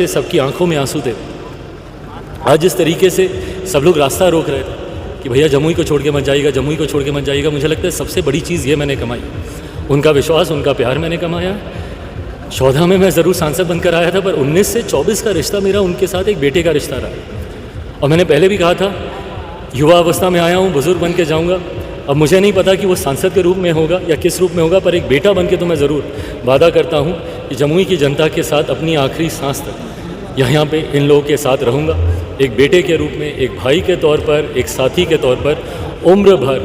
से सबकी आंखों में आंसू थे। आज जिस तरीके से सब लोग रास्ता रोक रहे थे कि भैया जमुई को छोड़ के मत जाइएगा, जमुई को छोड़ के मत जाइएगा, मुझे लगता है सबसे बड़ी चीज़ ये मैंने कमाई, उनका विश्वास, उनका प्यार मैंने कमाया। 14 में मैं ज़रूर सांसद बनकर आया था, पर 19 से 24 का रिश्ता मेरा उनके साथ एक बेटे का रिश्ता रहा। और मैंने पहले भी कहा था, युवा अवस्था में आया हूँ, बुज़ुर्ग बन के जाऊँगा। अब मुझे नहीं पता कि वो सांसद के रूप में होगा या किस रूप में होगा, पर एक बेटा बन के तो मैं ज़रूर वादा करता हूँ कि जमुई की जनता के साथ अपनी आखिरी सांस तक यहाँ पे इन लोगों के साथ रहूँगा, एक बेटे के रूप में, एक भाई के तौर पर, एक साथी के तौर पर। उम्र भर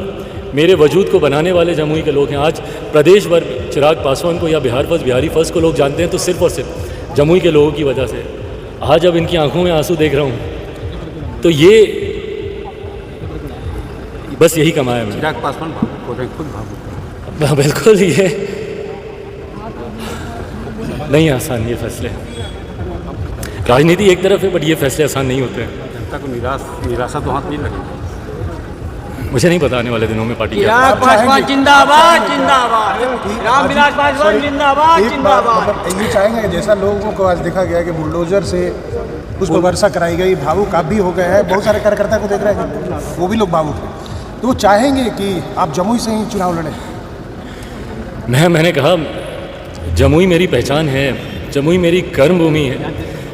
मेरे वजूद को बनाने वाले जमुई के लोग हैं। आज प्रदेश भर में चिराग पासवान को या बिहार फर्स्ट, बिहारी फर्स्ट को लोग जानते हैं तो सिर्फ और सिर्फ जमुई के लोगों की वजह से। आज अब इनकी आंखों में आंसू देख रहा हूँ तो ये बस यही कमाया मैंने। चिराग पासवान भावुक हो रहे हैं, खुद भावुक। बिल्कुल, ये नहीं आसान ये फैसले। राजनीति एक तरफ है, बट ये फैसले आसान नहीं होते हैं। जनता को निराशा तो हाथ नहीं लगेगी। मुझे नहीं पता आने वाले दिनों में पार्टी क्या। चिराग पासवान जिंदाबाद, जिंदाबाद। रामविलास पासवान जिंदाबाद, जिंदाबाद। ये चाहेंगे जैसा लोगों को आज देखा गया कि बुलडोजर से उसको वर्षा कराई गई, भावुक आप भी हो गए हैं, बहुत सारे कार्यकर्ता को देख रहे हैं वो भी लोग भावुक हैं, तो वो चाहेंगे कि आप जमुई से ही चुनाव लड़ें। मैंने कहा जमुई मेरी पहचान है, जमुई मेरी कर्मभूमि है।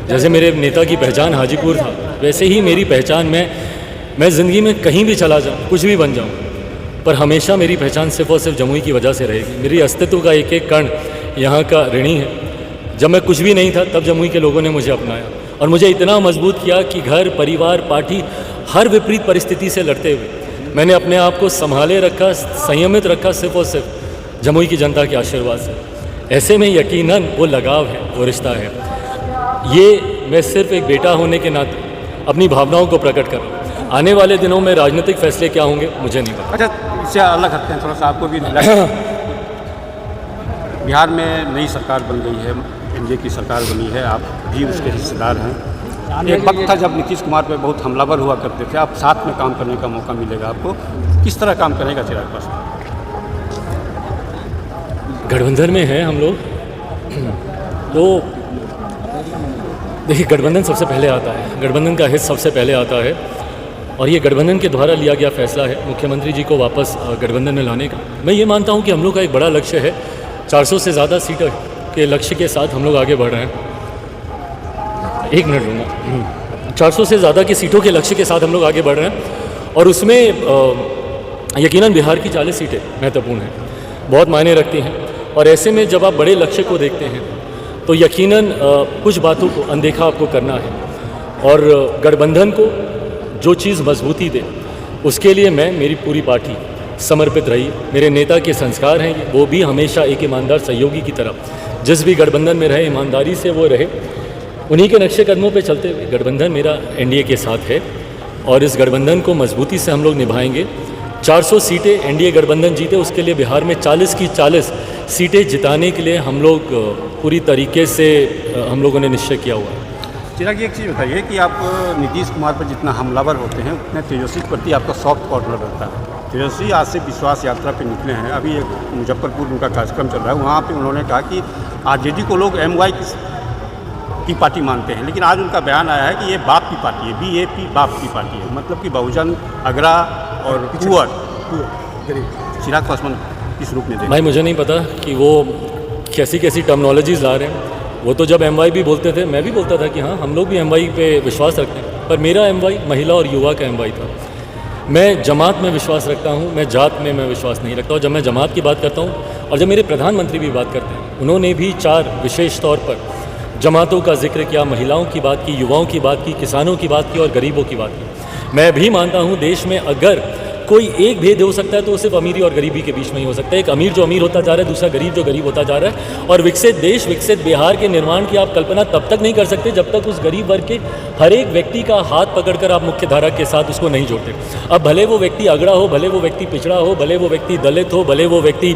जैसे मेरे नेता की पहचान हाजीपुर था, वैसे ही मेरी पहचान मैं ज़िंदगी में कहीं भी चला जाऊँ, कुछ भी बन जाऊँ, पर हमेशा मेरी पहचान सिर्फ और सिर्फ जमुई की वजह से रहेगी। मेरी अस्तित्व का एक एक कण यहाँ का ऋणी है। जब मैं कुछ भी नहीं था तब जमुई के लोगों ने मुझे अपनाया और मुझे इतना मजबूत किया कि घर, परिवार, पार्टी, हर विपरीत परिस्थिति से लड़ते हुए मैंने अपने आप को संभाले रखा, संयमित रखा, सिर्फ और सिर्फ जमुई की जनता के आशीर्वाद से। ऐसे में यकीनन वो लगाव है, वो रिश्ता है। ये मैं सिर्फ एक बेटा होने के नाते अपनी भावनाओं को प्रकट कर रहा हूँ। आने वाले दिनों में राजनीतिक फैसले क्या होंगे मुझे नहीं पता। अच्छा, इससे अलग हटते हैं थोड़ा सा, आपको भी बिहार में नई सरकार बन गई है, एनडीए की सरकार बनी है, आप भी उसके हिस्सेदार हैं। एक वक्त था जब नीतीश कुमार पे बहुत हमलावर हुआ करते थे, आप साथ में काम करने का मौका मिलेगा आपको, किस तरह काम करेगा चिराग पासवान? गठबंधन में हैं हम लोग, तो देखिए गठबंधन सबसे पहले आता है, गठबंधन का हित सबसे पहले आता है और ये गठबंधन के द्वारा लिया गया फैसला है मुख्यमंत्री जी को वापस गठबंधन में लाने का। मैं ये मानता हूँ कि हम लोग का एक बड़ा लक्ष्य है, 400 से ज़्यादा सीटों के लक्ष्य के साथ हम लोग आगे बढ़ रहे हैं। 1 मिनट लूँगा। 400 से ज़्यादा की सीटों के लक्ष्य के साथ हम लोग आगे बढ़ रहे हैं और उसमें यकीनन बिहार की 40 सीटें महत्वपूर्ण हैं, बहुत मायने रखती हैं। और ऐसे में जब आप बड़े लक्ष्य को देखते हैं तो यकीनन कुछ बातों को अनदेखा आपको करना है और गठबंधन को जो चीज़ मजबूती दे उसके लिए मेरी पूरी पार्टी समर्पित रही। मेरे नेता के संस्कार हैं वो भी हमेशा एक ईमानदार सहयोगी की तरह जिस भी गठबंधन में रहे ईमानदारी से वो रहे, उन्हीं के नक्शे कदमों पे चलते हुए गठबंधन मेरा एनडीए के साथ है और इस गठबंधन को मजबूती से हम लोग निभाएंगे। 400 सीटें एनडीए गठबंधन जीते, उसके लिए बिहार में 40 की 40 सीटें जिताने के लिए हम लोग पूरी तरीके से हम लोगों ने निश्चय किया हुआ है। चिराग जी, एक चीज़ बताइए कि आप नीतीश कुमार पर जितना हमलावर होते हैं उतने तेजस्वी के प्रति आपका सॉफ्ट कॉर्नर रहता है। तेजस्वी आज से विश्वास यात्रा पे निकले हैं, अभी एक मुजफ्फरपुर उनका कार्यक्रम चल रहा है, वहाँ पे उन्होंने कहा कि आरजेडी को लोग MY की पार्टी मानते हैं, लेकिन आज उनका बयान आया है कि ये बाप की पार्टी है, BAP बाप की पार्टी है, मतलब कि बहुजन, अगरा और पुअर। चिराग पासवान किस रूप में देखें? भाई मुझे नहीं पता कि वो कैसी कैसी टर्मिनोलॉजीज ला रहे हैं। वो तो जब MY भी बोलते थे मैं भी बोलता था कि हाँ हम लोग भी MY पे विश्वास रखते हैं, पर मेरा MY महिला और युवा का MY था। मैं जमात में विश्वास रखता हूँ, मैं जात में मैं विश्वास नहीं रखता। और जब मैं जमात की बात करता हूँ और जब मेरे प्रधानमंत्री भी बात करते हैं, उन्होंने भी 4 विशेष तौर पर जमातों का जिक्र किया, महिलाओं की बात की, युवाओं की बात की, किसानों की बात की और गरीबों की बात की। मैं भी मानता हूँ देश में अगर कोई एक भेद हो सकता है तो वो सिर्फ अमीरी और गरीबी के बीच में ही हो सकता है। एक अमीर जो अमीर होता जा रहा है, दूसरा गरीब जो गरीब होता जा रहा है। और विकसित देश, विकसित बिहार के निर्माण की आप कल्पना तब तक नहीं कर सकते जब तक उस गरीब वर्ग के हर एक व्यक्ति का हाथ पकड़कर आप मुख्य धारा के साथ उसको नहीं जोड़ते। अब भले वो व्यक्ति अगड़ा हो, भले वो व्यक्ति पिछड़ा हो, भले वो व्यक्ति दलित हो, भले वो व्यक्ति